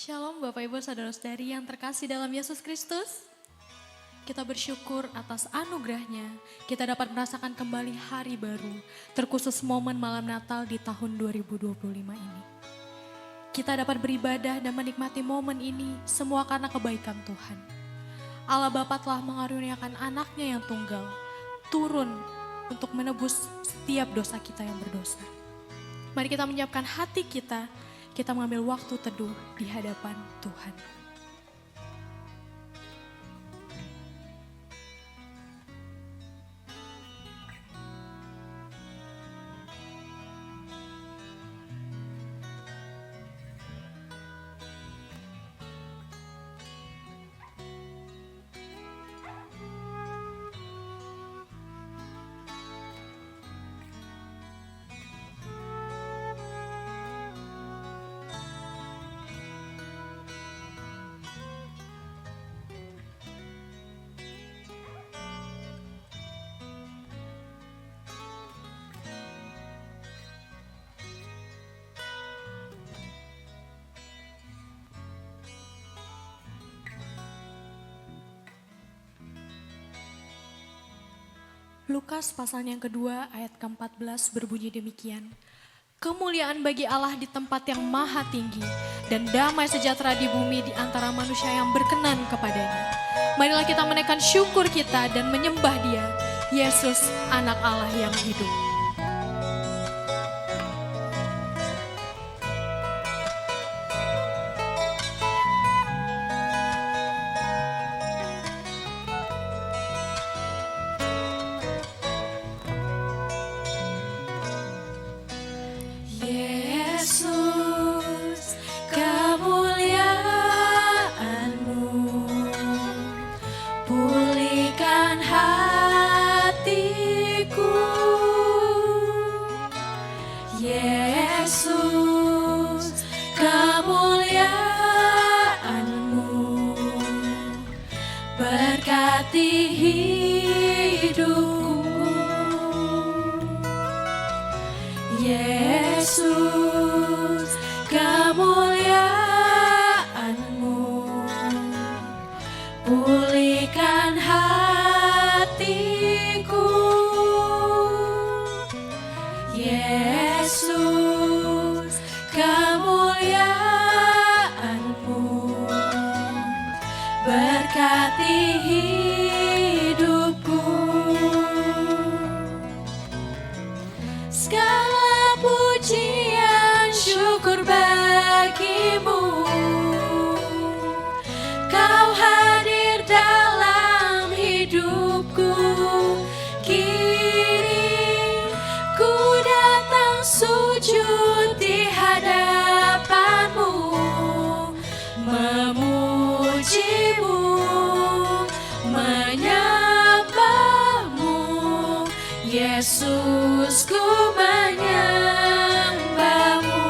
Shalom Bapak Ibu Saudara-saudari yang terkasih dalam Yesus Kristus. Kita bersyukur atas anugerahnya, kita dapat merasakan kembali hari baru, terkhusus momen malam Natal di tahun 2025 ini. Kita dapat beribadah dan menikmati momen ini semua karena kebaikan Tuhan. Allah Bapa telah mengaruniakan anaknya yang tunggal, turun untuk menebus setiap dosa kita yang berdosa. Mari kita menyiapkan hati kita mengambil waktu teduh di hadapan Tuhan. Lukas pasal yang kedua ayat ke-14 berbunyi demikian. Kemuliaan bagi Allah di tempat yang maha tinggi dan damai sejahtera di bumi di antara manusia yang berkenan kepadanya. Marilah kita menaikkan syukur kita dan menyembah Dia, Yesus anak Allah yang hidup. Yesus, kemuliaan-Mu pulihkan hatiku. Yesus, kemuliaan-Mu berkati hidupku. Yesus, kemuliaan-Mu pulihkan hatiku. Yesus, kemuliaan-Mu berkati hidupku. Segala pujian syukur bagimu, Kau hadir dalam hidupku. Kini ku datang sujud di hadapan-Mu, memuji-Mu, menyembah-Mu. Yesus, ku menyembah-Mu.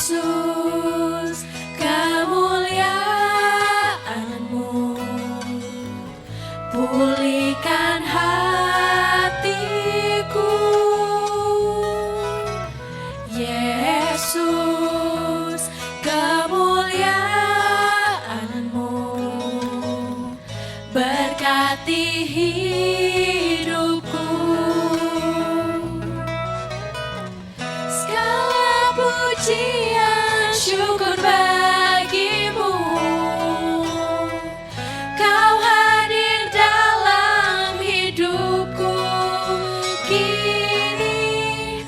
Yesus, kemuliaan-Mu pulihkan hatiku. Yesus, kemuliaan-Mu berkati hidupku. Segala pujian syukur bagimu, Kau hadir dalam hidupku. Kini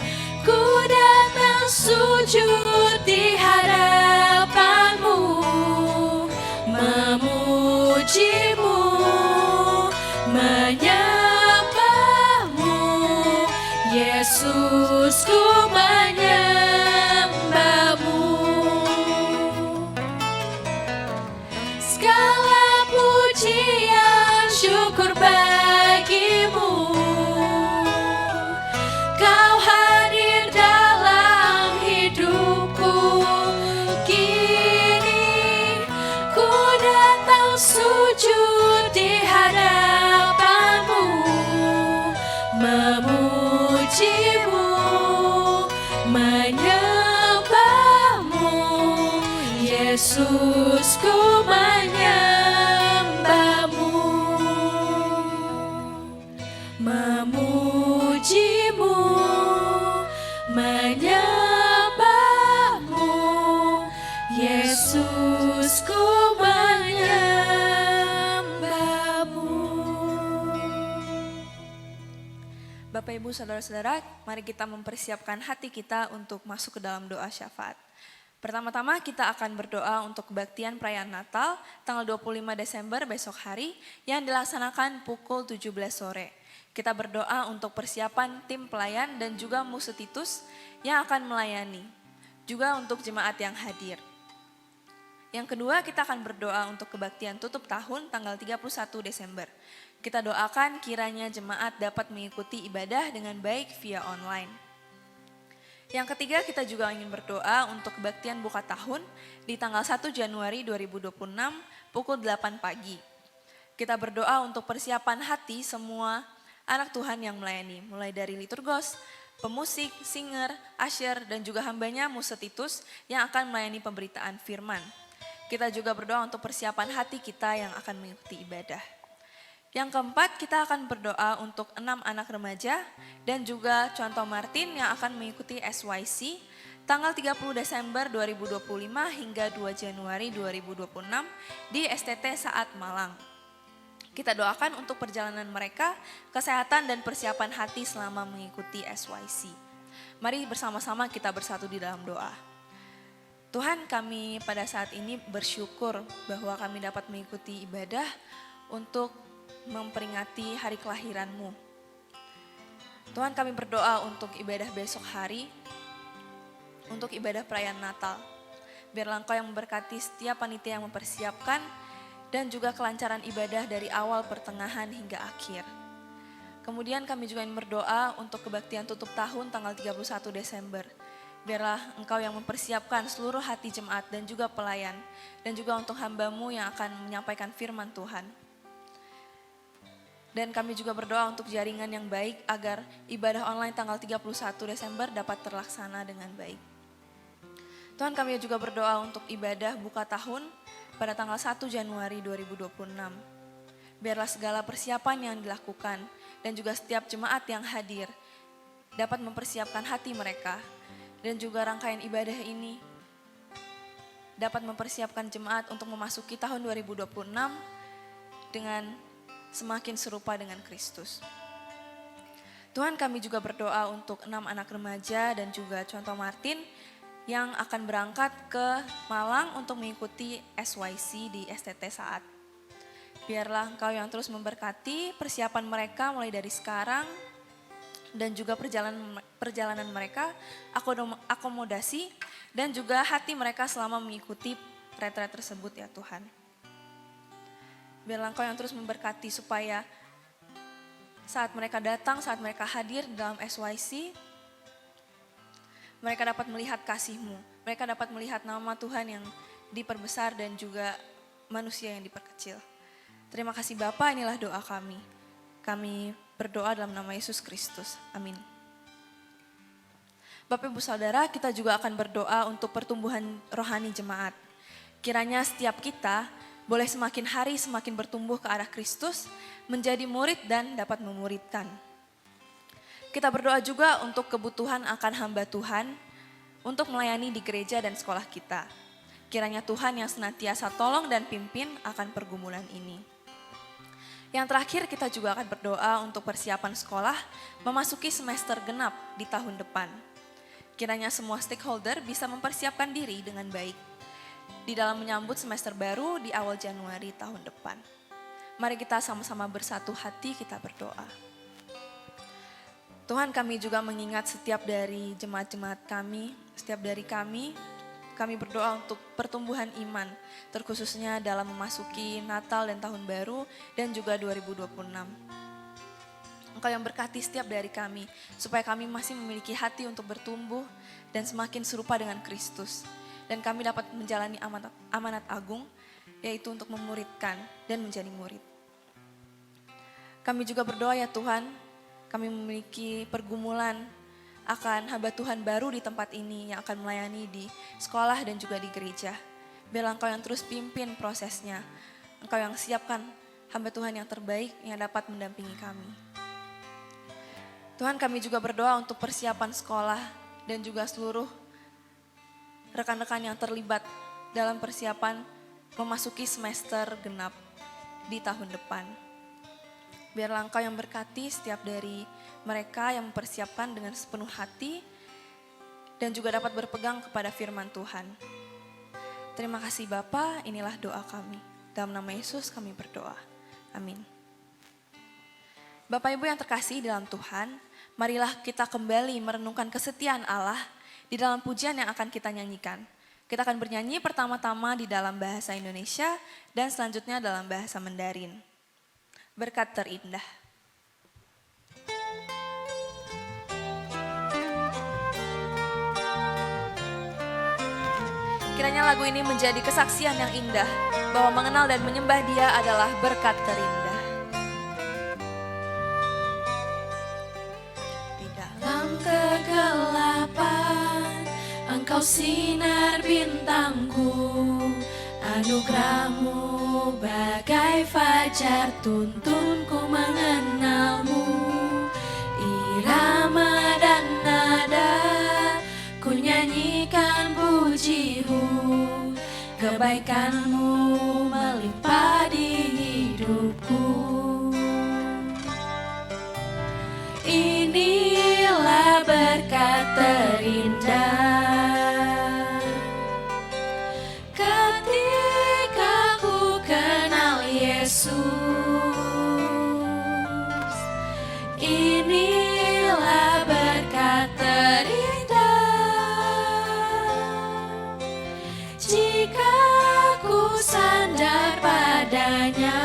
ku datang sujud di hadapan-Mu, memuji-Mu, menyembah-Mu. Yesus, ku menyembah-Mu. Yesus, ku menyembahmu, memujimu, menyembahmu. Yesus, ku menyembahmu. Bapak, Ibu, Saudara-saudara, mari kita mempersiapkan hati kita untuk masuk ke dalam doa syafaat. Pertama-tama kita akan berdoa untuk kebaktian perayaan Natal tanggal 25 Desember besok hari yang dilaksanakan pukul 17 sore. Kita berdoa untuk persiapan tim pelayan dan juga musetitus yang akan melayani. Juga untuk jemaat yang hadir. Yang kedua, kita akan berdoa untuk kebaktian tutup tahun tanggal 31 Desember. Kita doakan kiranya jemaat dapat mengikuti ibadah dengan baik via online. Yang ketiga, kita juga ingin berdoa untuk kebaktian buka tahun di tanggal 1 Januari 2026 pukul 8 pagi. Kita berdoa untuk persiapan hati semua anak Tuhan yang melayani, mulai dari liturgos, pemusik, singer, usher, dan juga hambanya musetitus yang akan melayani pemberitaan firman. Kita juga berdoa untuk persiapan hati kita yang akan mengikuti ibadah. Yang keempat, kita akan berdoa untuk 6 anak remaja dan juga contoh Martin yang akan mengikuti SYC tanggal 30 Desember 2025 hingga 2 Januari 2026 di STT Saat Malang. Kita doakan untuk perjalanan mereka, kesehatan dan persiapan hati selama mengikuti SYC. Mari bersama-sama kita bersatu di dalam doa. Tuhan, kami pada saat ini bersyukur bahwa kami dapat mengikuti ibadah untuk memperingati hari kelahiran-Mu. Tuhan, kami berdoa untuk ibadah besok hari, untuk ibadah perayaan Natal. Biarlah Engkau yang memberkati setiap panitia yang mempersiapkan dan juga kelancaran ibadah dari awal, pertengahan hingga akhir. Kemudian kami juga ingin berdoa untuk kebaktian tutup tahun tanggal 31 Desember. Biarlah Engkau yang mempersiapkan seluruh hati jemaat dan juga pelayan, dan juga untuk hamba-Mu yang akan menyampaikan firman Tuhan. Dan kami juga berdoa untuk jaringan yang baik agar ibadah online tanggal 31 Desember dapat terlaksana dengan baik. Tuhan, kami juga berdoa untuk ibadah buka tahun pada tanggal 1 Januari 2026. Biarlah segala persiapan yang dilakukan dan juga setiap jemaat yang hadir dapat mempersiapkan hati mereka dan juga rangkaian ibadah ini dapat mempersiapkan jemaat untuk memasuki tahun 2026 dengan semakin serupa dengan Kristus. Tuhan, kami juga berdoa untuk 6 anak remaja dan juga contoh Martin yang akan berangkat ke Malang untuk mengikuti SYC di STT Saat. Biarlah Engkau yang terus memberkati persiapan mereka mulai dari sekarang dan juga perjalanan mereka, akomodasi dan juga hati mereka selama mengikuti retret tersebut ya Tuhan. Biarlah Engkau yang terus memberkati supaya saat mereka datang, saat mereka hadir dalam SYC, mereka dapat melihat kasih-Mu. Mereka dapat melihat nama Tuhan yang diperbesar dan juga manusia yang diperkecil. Terima kasih Bapa, inilah doa kami. Kami berdoa dalam nama Yesus Kristus. Amin. Bapak, Ibu, Saudara, kita juga akan berdoa untuk pertumbuhan rohani jemaat. Kiranya setiap kita boleh semakin hari semakin bertumbuh ke arah Kristus, menjadi murid dan dapat memuridkan. Kita berdoa juga untuk kebutuhan akan hamba Tuhan, untuk melayani di gereja dan sekolah kita. Kiranya Tuhan yang senantiasa tolong dan pimpin akan pergumulan ini. Yang terakhir, kita juga akan berdoa untuk persiapan sekolah memasuki semester genap di tahun depan. Kiranya semua stakeholder bisa mempersiapkan diri dengan baik di dalam menyambut semester baru di awal Januari tahun depan. Mari kita sama-sama bersatu hati, kita berdoa. Tuhan, kami juga mengingat setiap dari jemaat-jemaat kami, setiap dari kami berdoa untuk pertumbuhan iman, terkhususnya dalam memasuki Natal dan Tahun Baru dan juga 2026. Engkau yang berkati setiap dari kami, supaya kami masih memiliki hati untuk bertumbuh dan semakin serupa dengan Kristus. Dan kami dapat menjalani amanat agung, yaitu untuk memuridkan dan menjadi murid. Kami juga berdoa ya Tuhan, kami memiliki pergumulan akan hamba Tuhan baru di tempat ini yang akan melayani di sekolah dan juga di gereja. Biarlah Engkau yang terus pimpin prosesnya. Engkau yang siapkan hamba Tuhan yang terbaik yang dapat mendampingi kami. Tuhan, kami juga berdoa untuk persiapan sekolah dan juga seluruh rekan-rekan yang terlibat dalam persiapan memasuki semester genap di tahun depan. Biarlah Engkau yang berkati setiap dari mereka yang mempersiapkan dengan sepenuh hati dan juga dapat berpegang kepada firman Tuhan. Terima kasih Bapa, inilah doa kami. Dalam nama Yesus kami berdoa. Amin. Bapak Ibu yang terkasih dalam Tuhan, marilah kita kembali merenungkan kesetiaan Allah di dalam pujian yang akan kita nyanyikan. Kita akan bernyanyi pertama-tama di dalam bahasa Indonesia dan selanjutnya dalam bahasa Mandarin. Berkat terindah. Kiranya lagu ini menjadi kesaksian yang indah bahwa mengenal dan menyembah Dia adalah berkat terindah. Di dalam Kegelapan, Engkau sinar bintangku, anugerah-Mu bagai fajar tuntunku mengenalmu. Irama dan nada ku nyanyikan pujimu, kebaikan-Mu melimpah di hidupku. Inilah berkat terindah ketika ku kenal Yesus. Inilah berkat terindah jika ku sandar padanya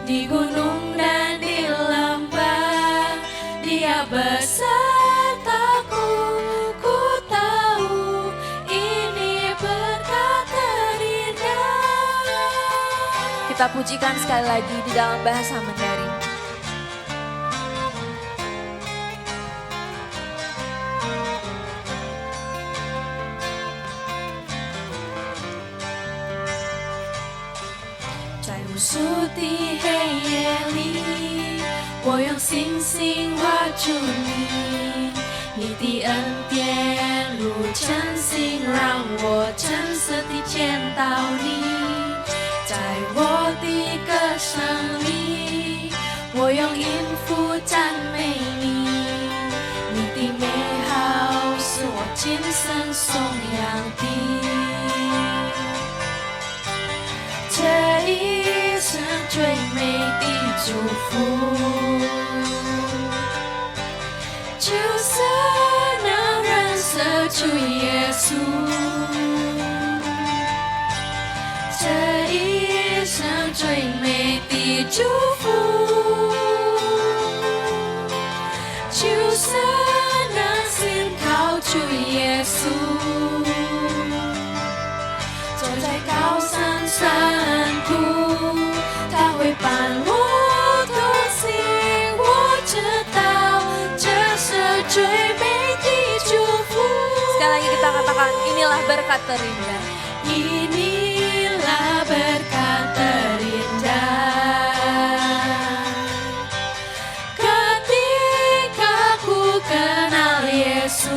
di gunung dan di lembah. Dia besertaku, ku tahu ini berkat terindah. Kita pujikan sekali lagi di dalam bahasa Mandarin.在无数的黑夜里，我用星星画出你，你的恩典如晨星，让我真实地见到你。在我的歌声里，我用音符赞美你，你的美好是我今生颂扬的。这一生最美的祝福，就是能认识主耶稣。这一生最美的祝福，就是能信靠主耶稣。走在高山深处，他会伴我同行。我知道这是最美的祝福。 Sekali lagi kita katakan inilah berkat terindah. Inilah berkat terindah ketika ku kenal Yesus.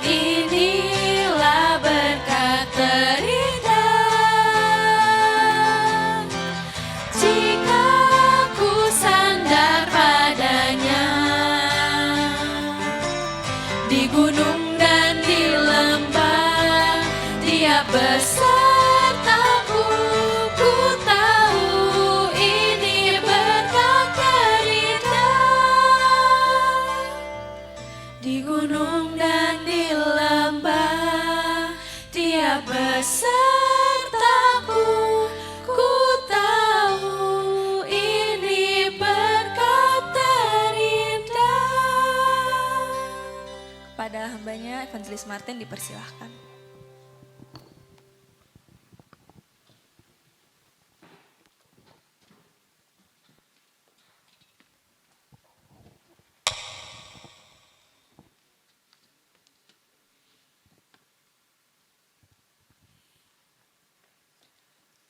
Inilah berkat terindah jika ku sandar padanya di gunung dan di lembah. Dia besertaku, ku tahu ini berkat terindah. Di gunung dan di lembah, Dia besertaku, ku tahu ini berkat terindah. Kepada hambanya Evangelis Martin dipersilahkan.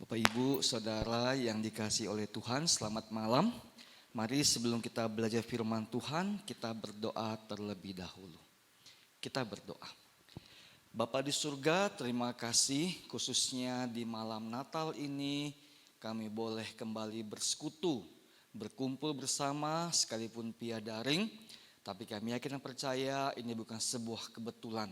Bapak, Ibu, Saudara yang dikasihi oleh Tuhan, selamat malam. Mari sebelum kita belajar firman Tuhan, kita berdoa terlebih dahulu. Kita berdoa. Bapa di surga, terima kasih khususnya di malam Natal ini kami boleh kembali bersekutu, berkumpul bersama sekalipun via daring. Tapi kami yakin dan percaya ini bukan sebuah kebetulan,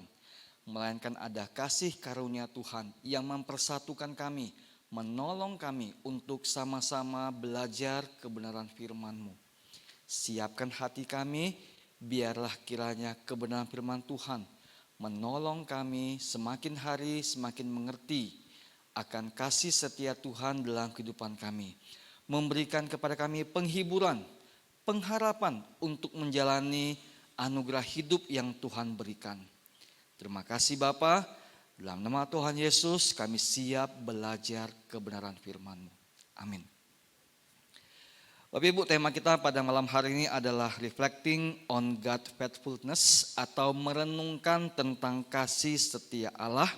melainkan ada kasih karunia Tuhan yang mempersatukan kami, menolong kami untuk sama-sama belajar kebenaran firman-Mu. Siapkan hati kami, biarlah kiranya kebenaran firman Tuhan menolong kami semakin hari semakin mengerti akan kasih setia Tuhan dalam kehidupan kami. Memberikan kepada kami penghiburan, pengharapan untuk menjalani anugerah hidup yang Tuhan berikan. Terima kasih Bapa. Dalam nama Tuhan Yesus kami siap belajar kebenaran firman-Mu. Amin. Bapak Ibu, tema kita pada malam hari ini adalah reflecting on God's faithfulness atau merenungkan tentang kasih setia Allah.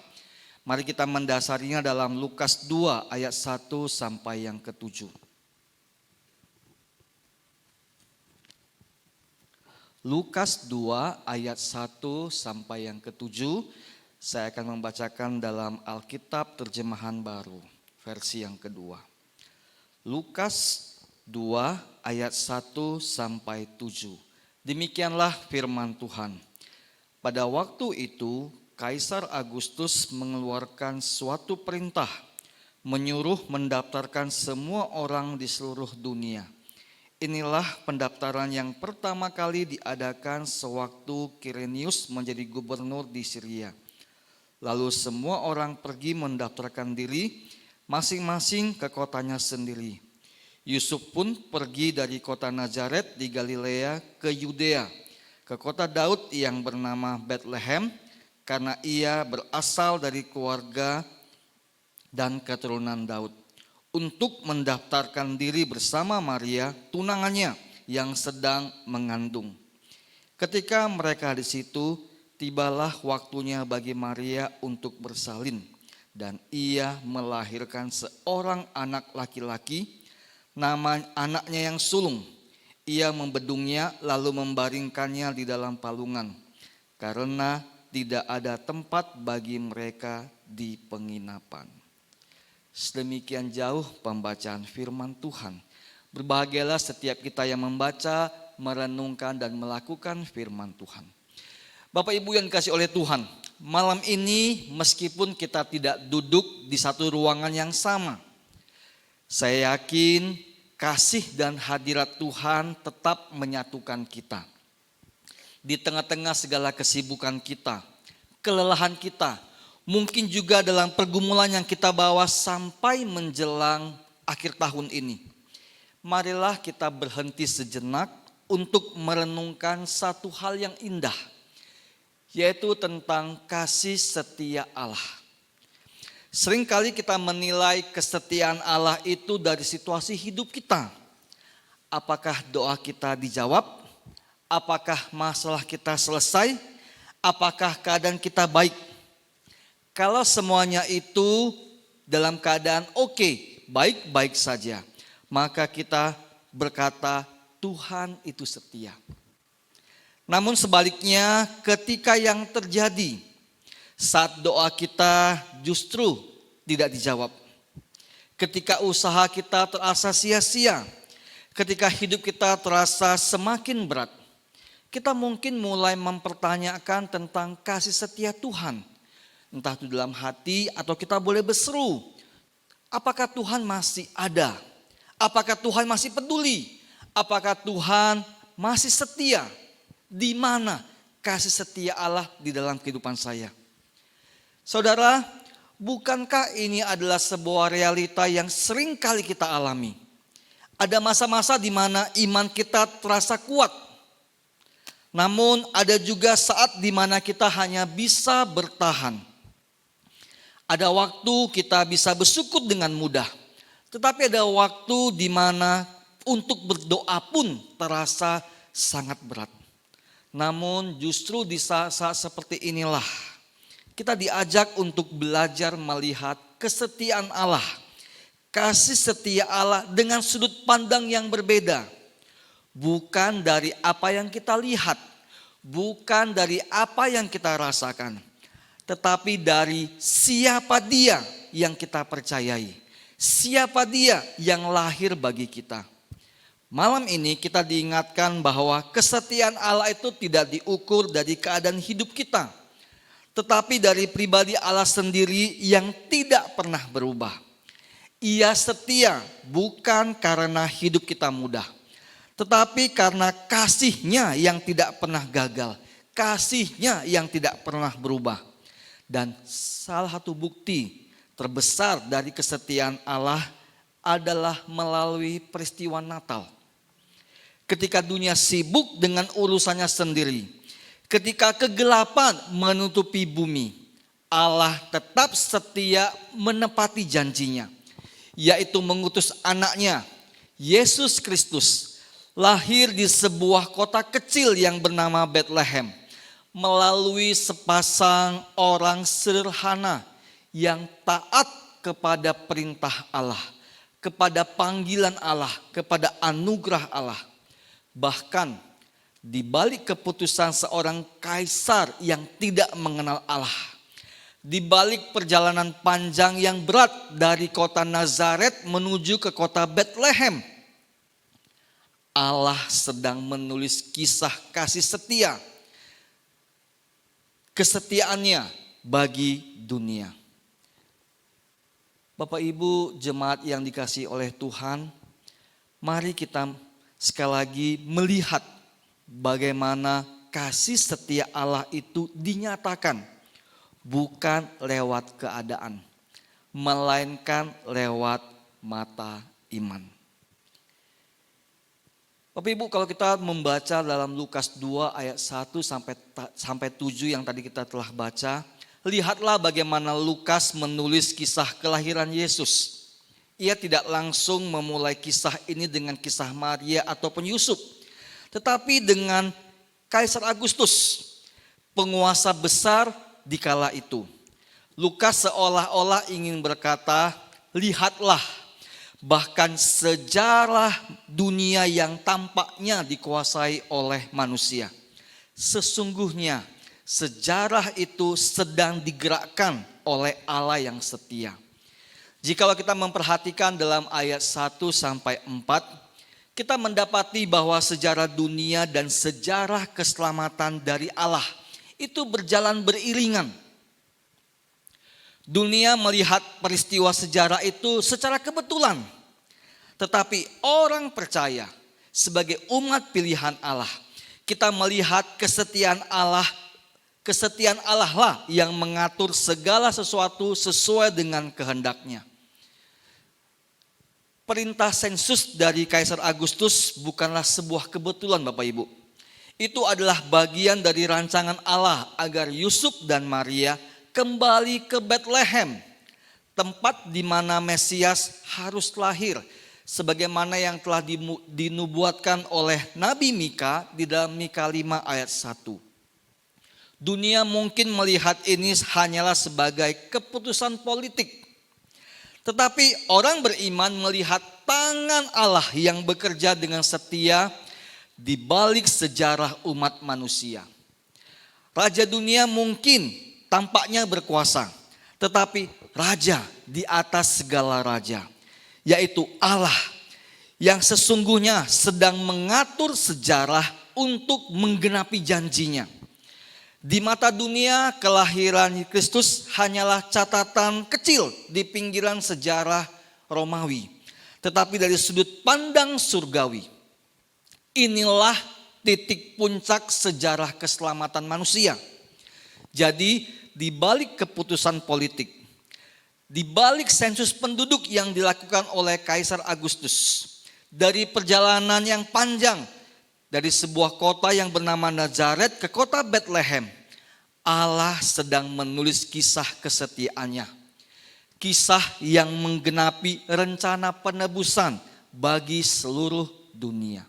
Mari kita mendasarinya dalam Lukas 2 ayat 1 sampai yang ke-7. Lukas 2 ayat 1 sampai yang ke-7. Saya akan membacakan dalam Alkitab terjemahan baru, versi yang kedua. Lukas 2 ayat 1 sampai 7. Demikianlah firman Tuhan. Pada waktu itu, Kaisar Agustus mengeluarkan suatu perintah, menyuruh mendaftarkan semua orang di seluruh dunia. Inilah pendaftaran yang pertama kali diadakan sewaktu Kirenius menjadi gubernur di Syria. Lalu semua orang pergi mendaftarkan diri masing-masing ke kotanya sendiri. Yusuf pun pergi dari kota Nazaret di Galilea ke Yudea, ke kota Daud yang bernama Bethlehem, karena ia berasal dari keluarga dan keturunan Daud, untuk mendaftarkan diri bersama Maria, tunangannya yang sedang mengandung. Ketika mereka di situ, tibalah waktunya bagi Maria untuk bersalin, dan ia melahirkan seorang anak laki-laki, nama anaknya yang sulung. Ia membedungnya lalu membaringkannya di dalam palungan, karena tidak ada tempat bagi mereka di penginapan. Sedemikian jauh pembacaan firman Tuhan. Berbahagialah setiap kita yang membaca, merenungkan dan melakukan firman Tuhan. Bapak Ibu yang dikasihi oleh Tuhan, malam ini meskipun kita tidak duduk di satu ruangan yang sama, saya yakin kasih dan hadirat Tuhan tetap menyatukan kita. Di tengah-tengah segala kesibukan kita, kelelahan kita, mungkin juga dalam pergumulan yang kita bawa sampai menjelang akhir tahun ini. Marilah kita berhenti sejenak untuk merenungkan satu hal yang indah, yaitu tentang kasih setia Allah. Seringkali kita menilai kesetiaan Allah itu dari situasi hidup kita. Apakah doa kita dijawab? Apakah masalah kita selesai? Apakah keadaan kita baik? Kalau semuanya itu dalam keadaan oke, baik-baik saja, maka kita berkata Tuhan itu setia. Namun sebaliknya, ketika yang terjadi saat doa kita justru tidak dijawab, ketika usaha kita terasa sia-sia, ketika hidup kita terasa semakin berat, kita mungkin mulai mempertanyakan tentang kasih setia Tuhan. Entah itu dalam hati atau kita boleh berseru, apakah Tuhan masih ada? Apakah Tuhan masih peduli? Apakah Tuhan masih setia? Di mana kasih setia Allah di dalam kehidupan saya? Saudara, bukankah ini adalah sebuah realita yang sering kali kita alami? Ada masa-masa di mana iman kita terasa kuat. Namun ada juga saat di mana kita hanya bisa bertahan. Ada waktu kita bisa bersukut dengan mudah. Tetapi ada waktu di mana untuk berdoa pun terasa sangat berat. Namun justru di saat-saat seperti inilah kita diajak untuk belajar melihat kesetiaan Allah, kasih setia Allah dengan sudut pandang yang berbeda. Bukan dari apa yang kita lihat, bukan dari apa yang kita rasakan, tetapi dari siapa Dia yang kita percayai, siapa Dia yang lahir bagi kita. Malam ini kita diingatkan bahwa kesetiaan Allah itu tidak diukur dari keadaan hidup kita, tetapi dari pribadi Allah sendiri yang tidak pernah berubah. Ia setia bukan karena hidup kita mudah, tetapi karena kasih-Nya yang tidak pernah gagal, kasih-Nya yang tidak pernah berubah. Dan salah satu bukti terbesar dari kesetiaan Allah adalah melalui peristiwa Natal. Ketika dunia sibuk dengan urusannya sendiri, ketika kegelapan menutupi bumi, Allah tetap setia menepati janjinya, yaitu mengutus anaknya, Yesus Kristus, lahir di sebuah kota kecil yang bernama Bethlehem, melalui sepasang orang sederhana yang taat kepada perintah Allah, kepada panggilan Allah, kepada anugerah Allah. Bahkan di balik keputusan seorang kaisar yang tidak mengenal Allah, di balik perjalanan panjang yang berat dari kota Nazaret menuju ke kota Bethlehem, Allah sedang menulis kisah kasih setia, kesetiaannya bagi dunia. Bapak Ibu jemaat yang dikasihi oleh Tuhan, mari kita sekali lagi melihat bagaimana kasih setia Allah itu dinyatakan bukan lewat keadaan, melainkan lewat mata iman. Bapak Ibu, kalau kita membaca dalam Lukas 2 ayat 1 sampai 7 yang tadi kita telah baca, lihatlah bagaimana Lukas menulis kisah kelahiran Yesus. Ia tidak langsung memulai kisah ini dengan kisah Maria ataupun Yusuf, tetapi dengan Kaisar Agustus, penguasa besar di kala itu. Lukas seolah-olah ingin berkata, lihatlah, bahkan sejarah dunia yang tampaknya dikuasai oleh manusia, sesungguhnya sejarah itu sedang digerakkan oleh Allah yang setia. Jikalau kita memperhatikan dalam ayat 1 sampai 4, kita mendapati bahwa sejarah dunia dan sejarah keselamatan dari Allah itu berjalan beriringan. Dunia melihat peristiwa sejarah itu secara kebetulan. Tetapi orang percaya sebagai umat pilihan Allah, kita melihat kesetiaan Allah lah yang mengatur segala sesuatu sesuai dengan kehendaknya. Perintah sensus dari Kaisar Agustus bukanlah sebuah kebetulan Bapak Ibu. Itu adalah bagian dari rancangan Allah agar Yusuf dan Maria kembali ke Bethlehem, tempat di mana Mesias harus lahir, sebagaimana yang telah dinubuatkan oleh Nabi Mika di dalam Mika 5 ayat 1. Dunia mungkin melihat ini hanyalah sebagai keputusan politik. Tetapi orang beriman melihat tangan Allah yang bekerja dengan setia di balik sejarah umat manusia. Raja dunia mungkin tampaknya berkuasa, tetapi raja di atas segala raja, yaitu Allah yang sesungguhnya sedang mengatur sejarah untuk menggenapi janjinya. Di mata dunia, kelahiran Kristus hanyalah catatan kecil di pinggiran sejarah Romawi. Tetapi dari sudut pandang surgawi, inilah titik puncak sejarah keselamatan manusia. Jadi di balik keputusan politik, di balik sensus penduduk yang dilakukan oleh Kaisar Agustus, dari perjalanan yang panjang dari sebuah kota yang bernama Nazaret ke kota Bethlehem, Allah sedang menulis kisah kesetiaannya. Kisah yang menggenapi rencana penebusan bagi seluruh dunia.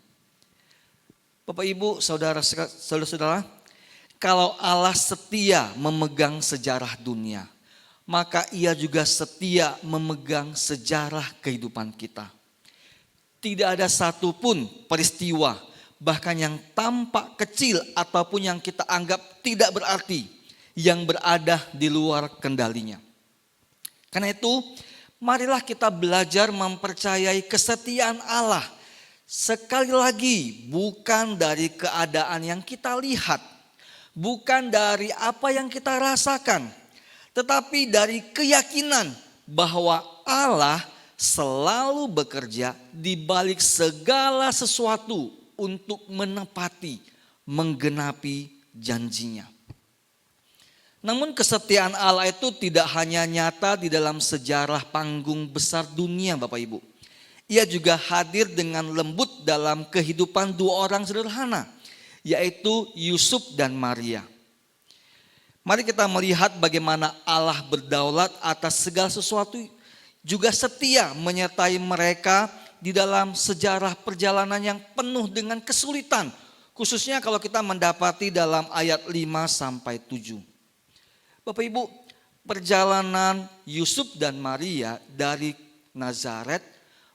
Bapak Ibu, saudara-saudara, kalau Allah setia memegang sejarah dunia, maka Ia juga setia memegang sejarah kehidupan kita. Tidak ada satupun peristiwa, bahkan yang tampak kecil ataupun yang kita anggap tidak berarti, yang berada di luar kendalinya. Karena itu, marilah kita belajar mempercayai kesetiaan Allah. Sekali lagi, bukan dari keadaan yang kita lihat, bukan dari apa yang kita rasakan, tetapi dari keyakinan bahwa Allah selalu bekerja di balik segala sesuatu untuk menepati, menggenapi janjinya. Namun kesetiaan Allah itu tidak hanya nyata di dalam sejarah panggung besar dunia, Bapak Ibu. Ia juga hadir dengan lembut dalam kehidupan dua orang sederhana, yaitu Yusuf dan Maria. Mari kita melihat bagaimana Allah berdaulat atas segala sesuatu, juga setia menyertai mereka di dalam sejarah perjalanan yang penuh dengan kesulitan. Khususnya kalau kita mendapati dalam ayat 5 sampai 7. Bapak Ibu, perjalanan Yusuf dan Maria dari Nazaret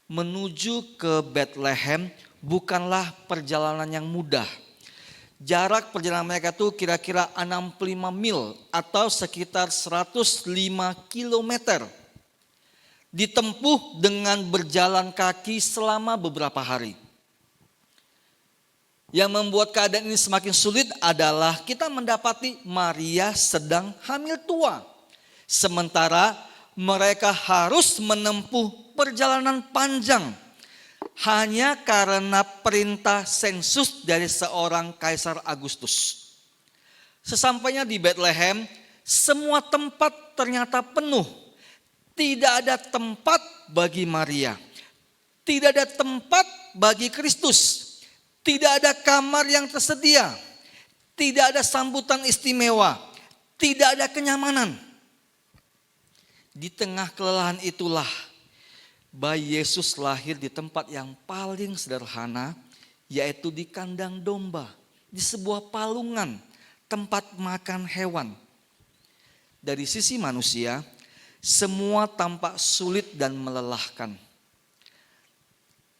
menuju ke Bethlehem bukanlah perjalanan yang mudah. Jarak perjalanan mereka itu kira-kira 65 mil atau sekitar 105 kilometer. Ditempuh dengan berjalan kaki selama beberapa hari. Yang membuat keadaan ini semakin sulit adalah kita mendapati Maria sedang hamil tua. Sementara mereka harus menempuh perjalanan panjang hanya karena perintah sensus dari seorang Kaisar Agustus. Sesampainya di Bethlehem, semua tempat ternyata penuh. Tidak ada tempat bagi Maria. Tidak ada tempat bagi Kristus. Tidak ada kamar yang tersedia. Tidak ada sambutan istimewa. Tidak ada kenyamanan. Di tengah kelelahan itulah bayi Yesus lahir di tempat yang paling sederhana, yaitu di kandang domba, di sebuah palungan, tempat makan hewan. Dari sisi manusia, semua tampak sulit dan melelahkan.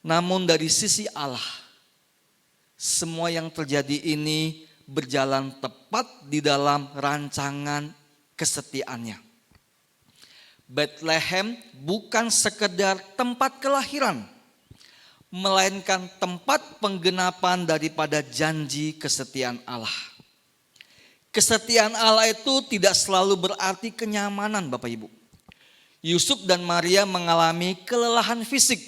Namun dari sisi Allah, semua yang terjadi ini berjalan tepat di dalam rancangan kesetiaannya. Bethlehem bukan sekedar tempat kelahiran, melainkan tempat penggenapan daripada janji kesetiaan Allah. Kesetiaan Allah itu tidak selalu berarti kenyamanan, Bapak Ibu. Yusuf dan Maria mengalami kelelahan fisik,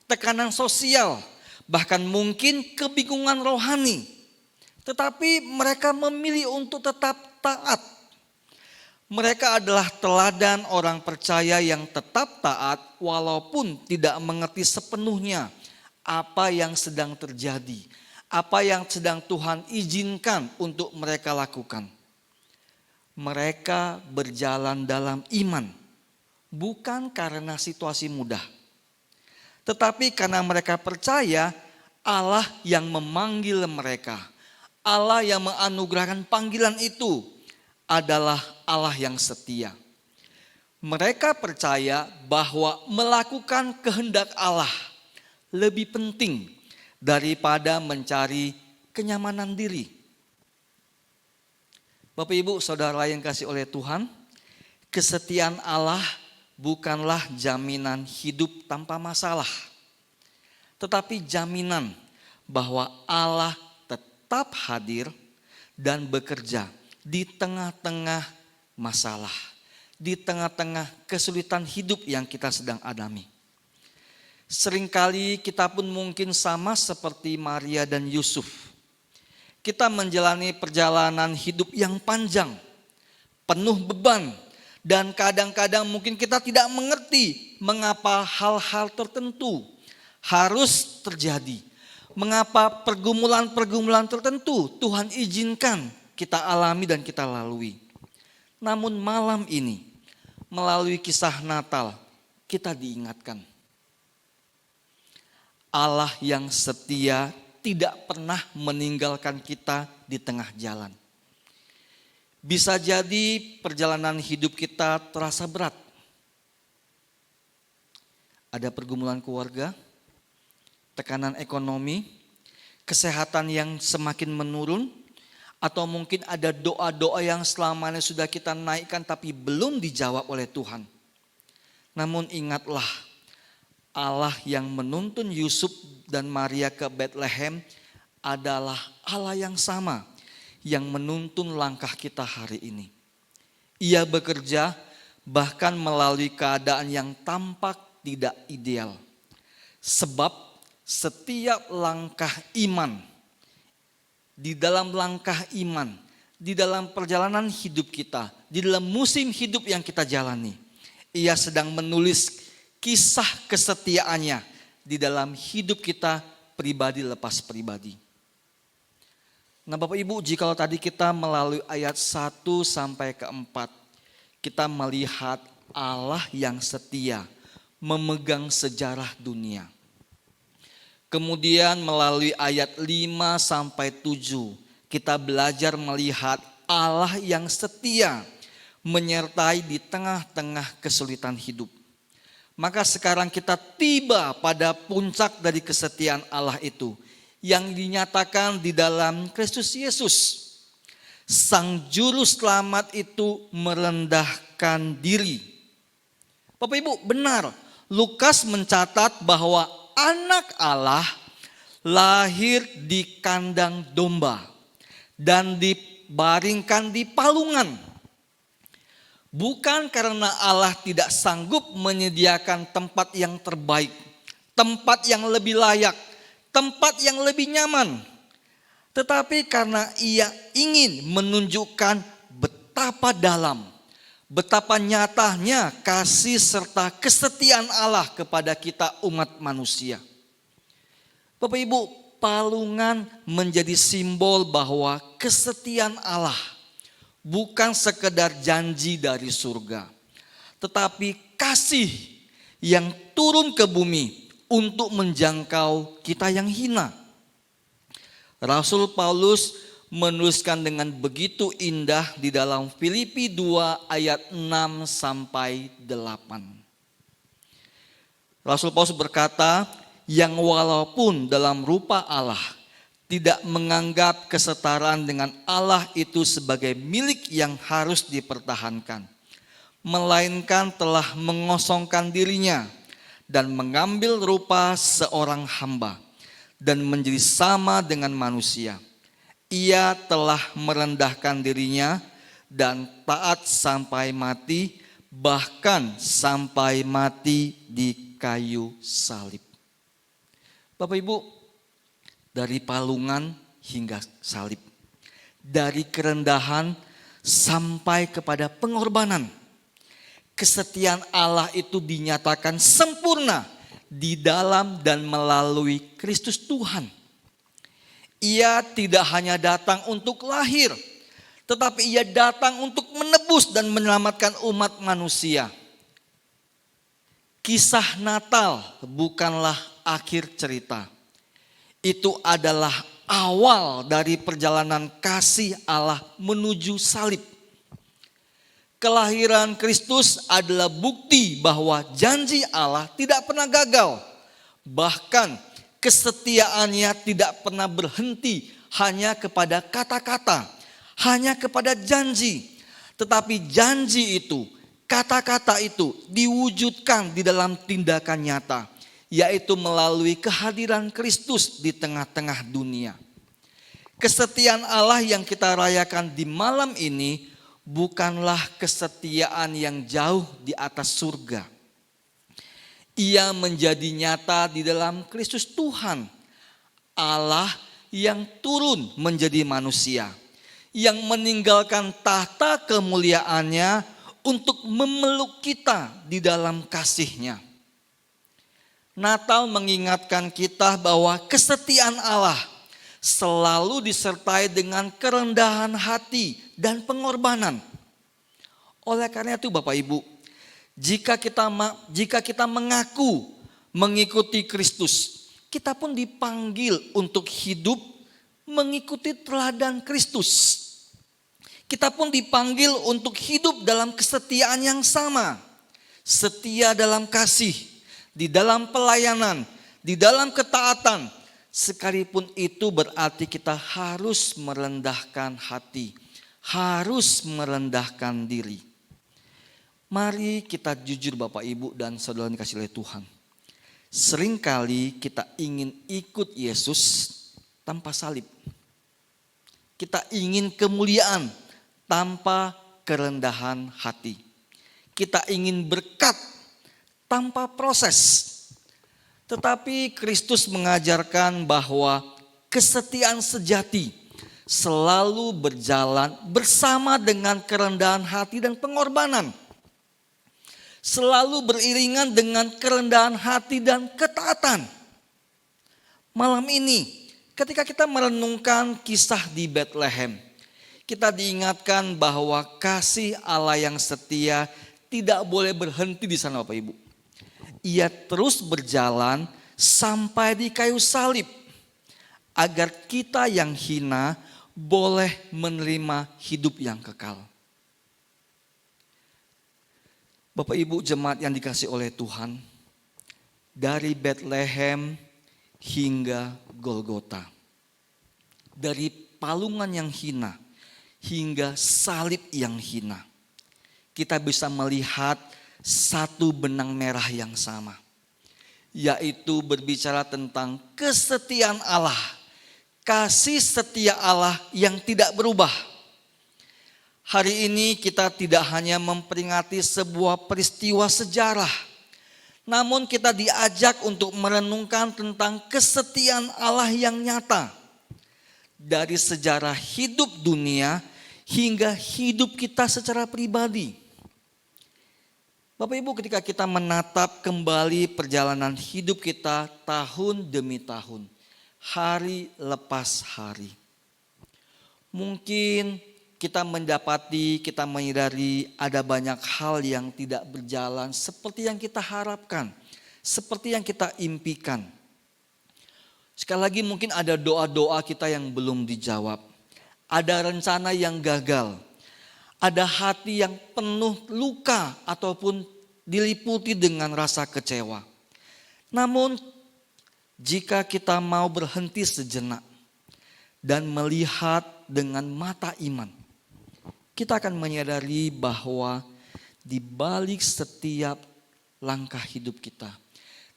tekanan sosial, bahkan mungkin kebingungan rohani. Tetapi mereka memilih untuk tetap taat. Mereka adalah teladan orang percaya yang tetap taat walaupun tidak mengerti sepenuhnya apa yang sedang terjadi, apa yang sedang Tuhan izinkan untuk mereka lakukan. Mereka berjalan dalam iman, bukan karena situasi mudah, tetapi karena mereka percaya Allah yang memanggil mereka, Allah yang menganugerahkan panggilan itu adalah Allah yang setia. Mereka percaya bahwa melakukan kehendak Allah lebih penting daripada mencari kenyamanan diri. Bapak Ibu Saudara yang kasih oleh Tuhan, kesetiaan Allah bukanlah jaminan hidup tanpa masalah, tetapi jaminan bahwa Allah tetap hadir dan bekerja di tengah-tengah masalah, di tengah-tengah kesulitan hidup yang kita sedang alami. Seringkali kita pun mungkin sama seperti Maria dan Yusuf. Kita menjalani perjalanan hidup yang panjang, penuh beban, dan kadang-kadang mungkin kita tidak mengerti mengapa hal-hal tertentu harus terjadi. Mengapa pergumulan-pergumulan tertentu Tuhan izinkan kita alami dan kita lalui. Namun malam ini, melalui kisah Natal, kita diingatkan. Allah yang setia tidak pernah meninggalkan kita di tengah jalan. Bisa jadi perjalanan hidup kita terasa berat. Ada pergumulan keluarga, tekanan ekonomi, kesehatan yang semakin menurun, atau mungkin ada doa-doa yang selamanya sudah kita naikkan tapi belum dijawab oleh Tuhan. Namun ingatlah, Allah yang menuntun Yusuf dan Maria ke Bethlehem adalah Allah yang sama yang menuntun langkah kita hari ini. Ia bekerja bahkan melalui keadaan yang tampak tidak ideal. Sebab setiap langkah iman, di dalam langkah iman, di dalam perjalanan hidup kita, di dalam musim hidup yang kita jalani, Ia sedang menulis kisah kesetiaannya di dalam hidup kita pribadi lepas pribadi. Nah Bapak Ibu, jikalau tadi kita melalui ayat 1 sampai ke 4, kita melihat Allah yang setia memegang sejarah dunia. Kemudian melalui ayat 5 sampai 7, kita belajar melihat Allah yang setia menyertai di tengah-tengah kesulitan hidup. Maka sekarang kita tiba pada puncak dari kesetiaan Allah itu yang dinyatakan di dalam Kristus Yesus. Sang juru selamat itu merendahkan diri. Bapak Ibu, benar, Lukas mencatat bahwa anak Allah lahir di kandang domba dan dibaringkan di palungan. Bukan karena Allah tidak sanggup menyediakan tempat yang terbaik, tempat yang lebih layak, tempat yang lebih nyaman. Tetapi karena Ia ingin menunjukkan betapa dalam, betapa nyatanya kasih serta kesetiaan Allah kepada kita umat manusia. Bapak Ibu, palungan menjadi simbol bahwa kesetiaan Allah bukan sekedar janji dari surga, tetapi kasih yang turun ke bumi untuk menjangkau kita yang hina. Rasul Paulus menuliskan dengan begitu indah di dalam Filipi 2 ayat 6 sampai 8. Rasul Paulus berkata, yang walaupun dalam rupa Allah tidak menganggap kesetaraan dengan Allah itu sebagai milik yang harus dipertahankan, melainkan telah mengosongkan dirinya dan mengambil rupa seorang hamba dan menjadi sama dengan manusia. Ia telah merendahkan dirinya dan taat sampai mati, bahkan sampai mati di kayu salib. Bapak Ibu, dari palungan hingga salib, dari kerendahan sampai kepada pengorbanan, kesetiaan Allah itu dinyatakan sempurna di dalam dan melalui Kristus Tuhan. Ia tidak hanya datang untuk lahir, tetapi Ia datang untuk menebus dan menyelamatkan umat manusia. Kisah Natal bukanlah akhir cerita. Itu adalah awal dari perjalanan kasih Allah menuju salib. Kelahiran Kristus adalah bukti bahwa janji Allah tidak pernah gagal. Bahkan kesetiaannya tidak pernah berhenti hanya kepada kata-kata, hanya kepada janji. Tetapi janji itu, kata-kata itu diwujudkan di dalam tindakan nyata, yaitu melalui kehadiran Kristus di tengah-tengah dunia. Kesetiaan Allah yang kita rayakan di malam ini bukanlah kesetiaan yang jauh di atas surga. Ia menjadi nyata di dalam Kristus Tuhan, Allah yang turun menjadi manusia, yang meninggalkan tahta kemuliaannya untuk memeluk kita di dalam kasih-Nya. Natal mengingatkan kita bahwa kesetiaan Allah selalu disertai dengan kerendahan hati dan pengorbanan. Oleh karena itu Bapak Ibu, jika kita mengaku mengikuti Kristus, kita pun dipanggil untuk hidup mengikuti teladan Kristus. Kita pun dipanggil untuk hidup dalam kesetiaan yang sama. Setia dalam kasih, di dalam pelayanan, di dalam ketaatan. Sekalipun itu berarti kita harus merendahkan hati, harus merendahkan diri. Mari kita jujur Bapak Ibu dan saudara dikasih oleh Tuhan. Seringkali kita ingin ikut Yesus tanpa salib. Kita ingin kemuliaan tanpa kerendahan hati. Kita ingin berkat tanpa proses. Tetapi Kristus mengajarkan bahwa kesetiaan sejati selalu berjalan bersama dengan kerendahan hati dan pengorbanan. Selalu beriringan dengan kerendahan hati dan ketaatan. Malam ini ketika kita merenungkan kisah di Bethlehem, kita diingatkan bahwa kasih Allah yang setia tidak boleh berhenti di sana Bapak Ibu. Ia terus berjalan sampai di kayu salib agar kita yang hina boleh menerima hidup yang kekal. Bapak Ibu jemaat yang dikasihi oleh Tuhan, dari Bethlehem hingga Golgota, dari palungan yang hina hingga salib yang hina, kita bisa melihat satu benang merah yang sama, yaitu berbicara tentang kesetiaan Allah, kasih setia Allah yang tidak berubah. Hari ini kita tidak hanya memperingati sebuah peristiwa sejarah, namun kita diajak untuk merenungkan tentang kesetiaan Allah yang nyata. Dari sejarah hidup dunia hingga hidup kita secara pribadi. Bapak Ibu, ketika kita menatap kembali perjalanan hidup kita tahun demi tahun, hari lepas hari, mungkin kita menyadari ada banyak hal yang tidak berjalan seperti yang kita harapkan, seperti yang kita impikan. Sekali lagi mungkin ada doa-doa kita yang belum dijawab, ada rencana yang gagal, ada hati yang penuh luka ataupun diliputi dengan rasa kecewa. Namun jika kita mau berhenti sejenak dan melihat dengan mata iman, kita akan menyadari bahwa di balik setiap langkah hidup kita,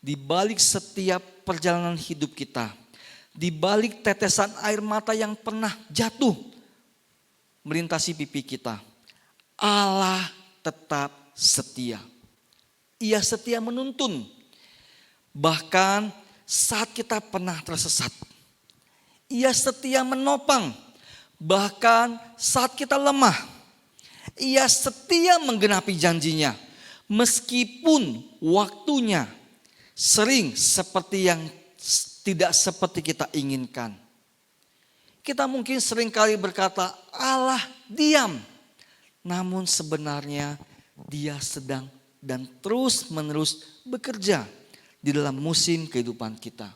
di balik setiap perjalanan hidup kita, di balik tetesan air mata yang pernah jatuh melintasi pipi kita, Allah tetap setia. Ia setia menuntun. Bahkan saat kita pernah tersesat, Ia setia menopang. Bahkan saat kita lemah, Ia setia menggenapi janjinya. Meskipun waktunya sering seperti yang tidak seperti kita inginkan. Kita mungkin seringkali berkata Allah diam. Namun sebenarnya Dia sedang dan terus menerus bekerja di dalam musim kehidupan kita.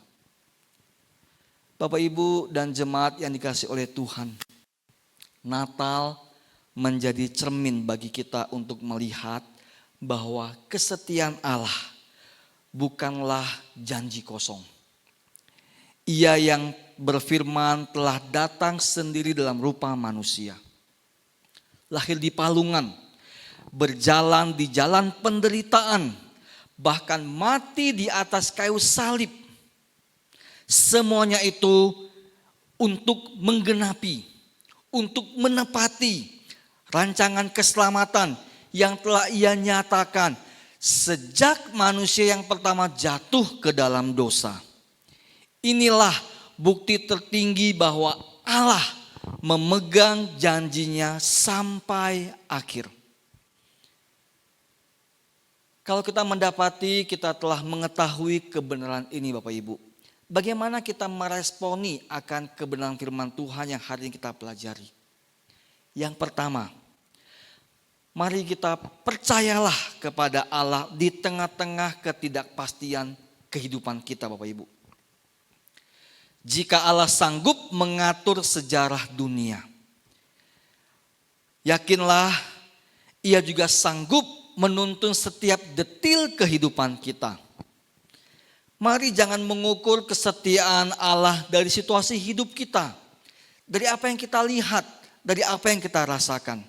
Bapak Ibu dan jemaat yang dikasihi oleh Tuhan, Natal menjadi cermin bagi kita untuk melihat bahwa kesetiaan Allah bukanlah janji kosong. Ia yang berfirman telah datang sendiri dalam rupa manusia. Lahir di palungan, berjalan di jalan penderitaan, bahkan mati di atas kayu salib. Semuanya itu untuk menggenapi, untuk menepati rancangan keselamatan yang telah Ia nyatakan sejak manusia yang pertama jatuh ke dalam dosa. Inilah bukti tertinggi bahwa Allah memegang janjinya sampai akhir. Kalau kita mendapati, kita telah mengetahui kebenaran ini Bapak Ibu. Bagaimana kita meresponi akan kebenaran firman Tuhan yang hari ini kita pelajari? Yang pertama, mari kita percayalah kepada Allah di tengah-tengah ketidakpastian kehidupan kita Bapak Ibu. Jika Allah sanggup mengatur sejarah dunia, Yakinlah, Ia juga sanggup menuntun setiap detil kehidupan kita. Mari jangan mengukur kesetiaan Allah dari situasi hidup kita, dari apa yang kita lihat, dari apa yang kita rasakan.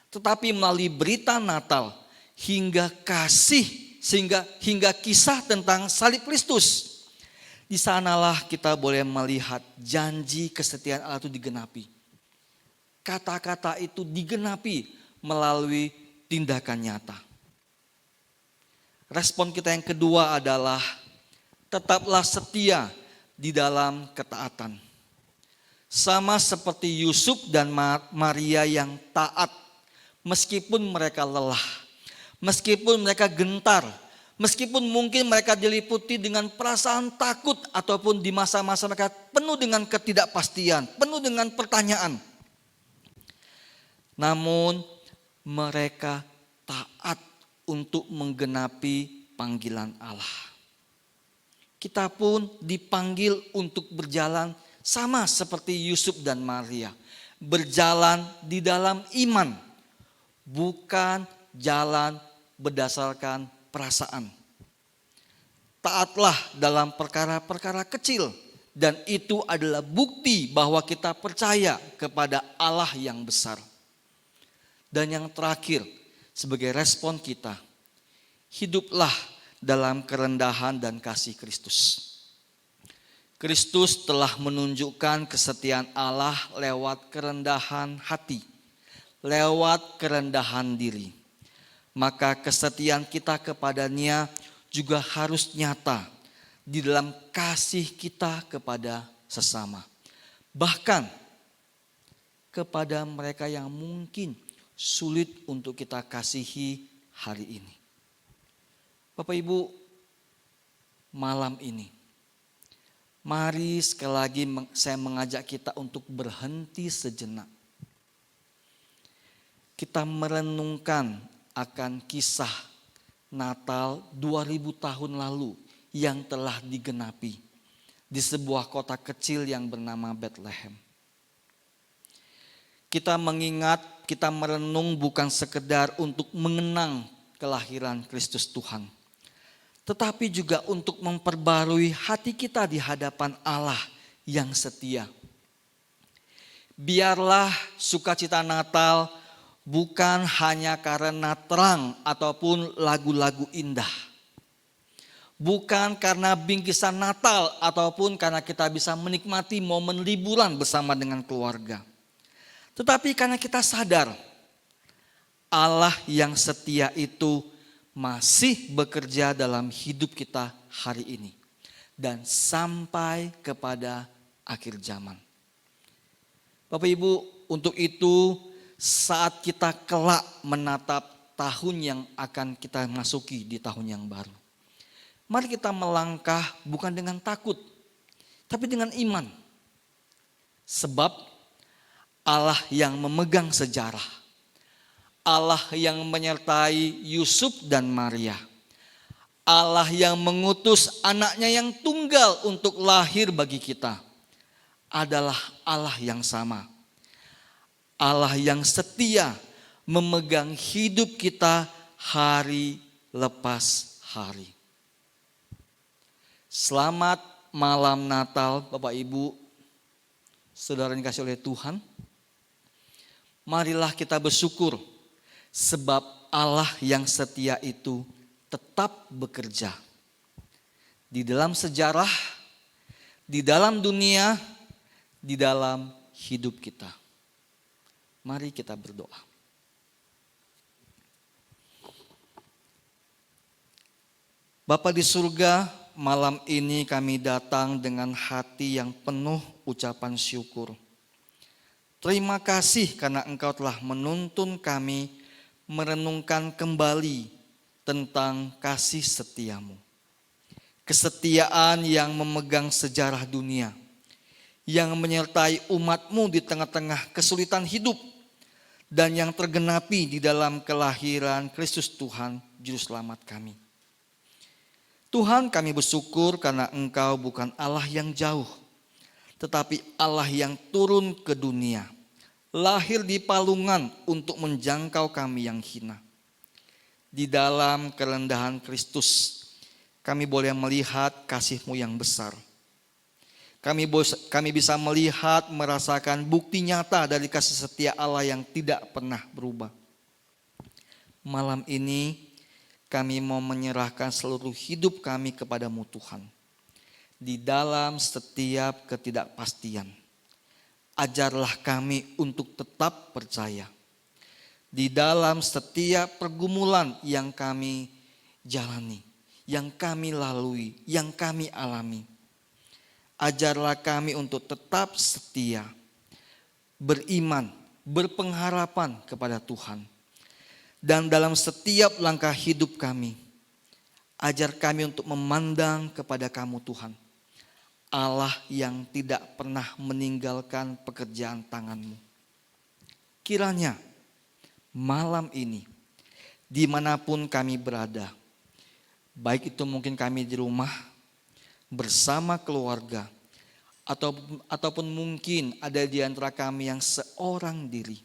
Tetapi melalui berita Natal hingga kisah tentang salib Kristus, di sanalah kita boleh melihat janji kesetiaan Allah itu digenapi. Kata-kata itu digenapi melalui tindakan nyata. Respon kita yang kedua adalah tetaplah setia di dalam ketaatan. Sama seperti Yusuf dan Maria yang taat meskipun mereka lelah, meskipun mereka gentar, meskipun mungkin mereka diliputi dengan perasaan takut ataupun di masa-masa mereka penuh dengan ketidakpastian, penuh dengan pertanyaan. Namun mereka taat untuk menggenapi panggilan Allah. Kita pun dipanggil untuk berjalan sama seperti Yusuf dan Maria. Berjalan di dalam iman, bukan jalan berdasarkan perasaan. Taatlah dalam perkara-perkara kecil, dan itu adalah bukti bahwa kita percaya kepada Allah yang besar. Dan yang terakhir, sebagai respon kita, hiduplah dalam kerendahan dan kasih Kristus. Kristus telah menunjukkan kesetiaan Allah lewat kerendahan hati, lewat kerendahan diri. Maka kesetiaan kita kepadanya juga harus nyata di dalam kasih kita kepada sesama. Bahkan kepada mereka yang mungkin sulit untuk kita kasihi hari ini. Bapak Ibu, malam ini mari sekali lagi saya mengajak kita untuk berhenti sejenak. Kita merenungkan akan kisah Natal 2000 tahun lalu yang telah digenapi di sebuah kota kecil yang bernama Bethlehem. Kita mengingat, kita merenung bukan sekedar untuk mengenang kelahiran Kristus Tuhan, tetapi juga untuk memperbarui hati kita di hadapan Allah yang setia. Biarlah sukacita Natal bukan hanya karena terang ataupun lagu-lagu indah. Bukan karena bingkisan Natal ataupun karena kita bisa menikmati momen liburan bersama dengan keluarga. Tetapi karena kita sadar Allah yang setia itu masih bekerja dalam hidup kita hari ini dan sampai kepada akhir zaman. Bapak Ibu, untuk itu saat kita kelak menatap tahun yang akan kita masuki di tahun yang baru, mari kita melangkah bukan dengan takut, tapi dengan iman. Sebab Allah yang memegang sejarah, Allah yang menyertai Yusuf dan Maria, Allah yang mengutus anaknya yang tunggal untuk lahir bagi kita, adalah Allah yang sama. Allah yang setia memegang hidup kita hari lepas hari. Selamat malam Natal Bapak Ibu, saudara yang dikasihi oleh Tuhan. Marilah kita bersyukur sebab Allah yang setia itu tetap bekerja di dalam sejarah, di dalam dunia, di dalam hidup kita. Mari kita berdoa. Bapa di surga, malam ini kami datang dengan hati yang penuh ucapan syukur. Terima kasih karena Engkau telah menuntun kami merenungkan kembali tentang kasih setiamu. Kesetiaan yang memegang sejarah dunia, yang menyertai umatmu di tengah-tengah kesulitan hidup, dan yang tergenapi di dalam kelahiran Kristus Tuhan Juru Selamat kami. Tuhan, kami bersyukur karena Engkau bukan Allah yang jauh, tetapi Allah yang turun ke dunia, lahir di palungan untuk menjangkau kami yang hina. Di dalam kerendahan Kristus, kami boleh melihat kasih-Mu yang besar. Kami bisa melihat, merasakan bukti nyata dari kasih setia Allah yang tidak pernah berubah. Malam ini kami mau menyerahkan seluruh hidup kami kepada-Mu Tuhan. Di dalam setiap ketidakpastian, ajarlah kami untuk tetap percaya. Di dalam setiap pergumulan yang kami jalani, yang kami lalui, yang kami alami, ajarlah kami untuk tetap setia, beriman, berpengharapan kepada Tuhan. Dan dalam setiap langkah hidup kami, ajar kami untuk memandang kepada Kamu Tuhan, Allah yang tidak pernah meninggalkan pekerjaan tangan-Mu. Kiranya malam ini, dimanapun kami berada, baik itu mungkin kami di rumah, bersama keluarga, ataupun mungkin ada di antara kami yang seorang diri,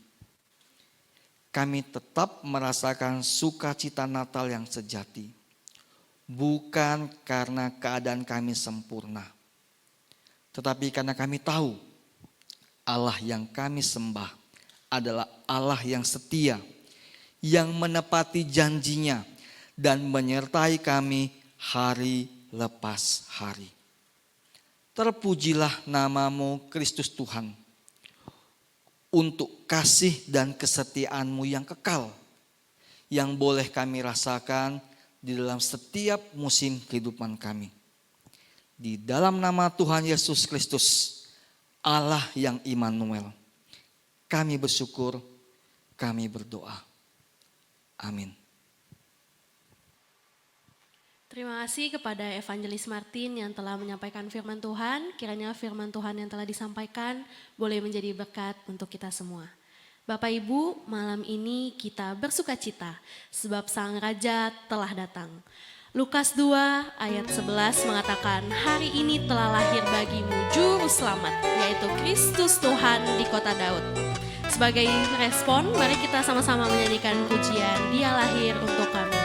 kami tetap merasakan sukacita Natal yang sejati, bukan karena keadaan kami sempurna, tetapi karena kami tahu Allah yang kami sembah adalah Allah yang setia, yang menepati janjinya dan menyertai kami hari lepas hari. Terpujilah nama-Mu Kristus Tuhan, untuk kasih dan kesetiaan-Mu yang kekal, yang boleh kami rasakan di dalam setiap musim kehidupan kami. Di dalam nama Tuhan Yesus Kristus, Allah yang Immanuel, kami bersyukur, kami berdoa. Amin. Terima kasih kepada Evangelis Martin yang telah menyampaikan firman Tuhan. Kiranya firman Tuhan yang telah disampaikan boleh menjadi berkat untuk kita semua. Bapak Ibu, malam ini kita bersukacita sebab Sang Raja telah datang. Lukas 2 ayat 11 mengatakan, hari ini telah lahir bagimu Juru Selamat, yaitu Kristus Tuhan di kota Daud. Sebagai respon, mari kita sama-sama menyanyikan pujian Dia lahir untuk kami.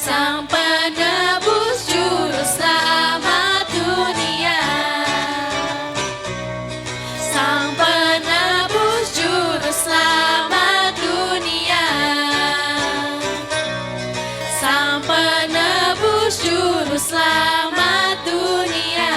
Sang penebus juru selamat dunia. Sang penebus juru selamat dunia. Sang penebus juru selamat dunia.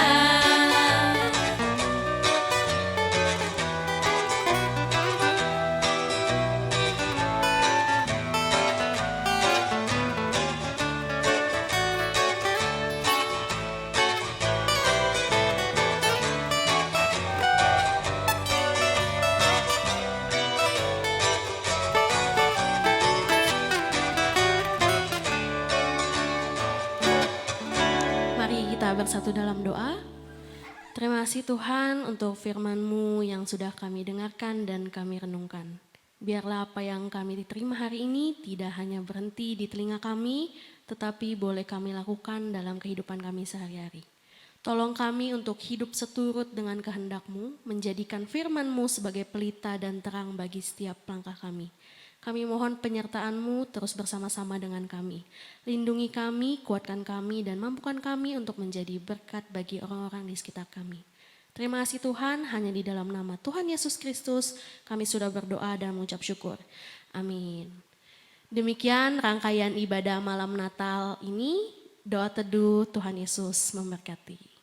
Mari kita bersatu dalam doa. Terima kasih Tuhan untuk firman-Mu yang sudah kami dengarkan dan kami renungkan. Biarlah apa yang kami diterima hari ini tidak hanya berhenti di telinga kami, tetapi boleh kami lakukan dalam kehidupan kami sehari-hari. Tolong kami untuk hidup seturut dengan kehendak-Mu, menjadikan firman-Mu sebagai pelita dan terang bagi setiap langkah kami. Kami mohon penyertaan-Mu terus bersama-sama dengan kami. Lindungi kami, kuatkan kami, dan mampukan kami untuk menjadi berkat bagi orang-orang di sekitar kami. Terima kasih Tuhan, hanya di dalam nama Tuhan Yesus Kristus kami sudah berdoa dan mengucap syukur. Amin. Demikian rangkaian ibadah malam Natal ini, doa teduh Tuhan Yesus memberkati.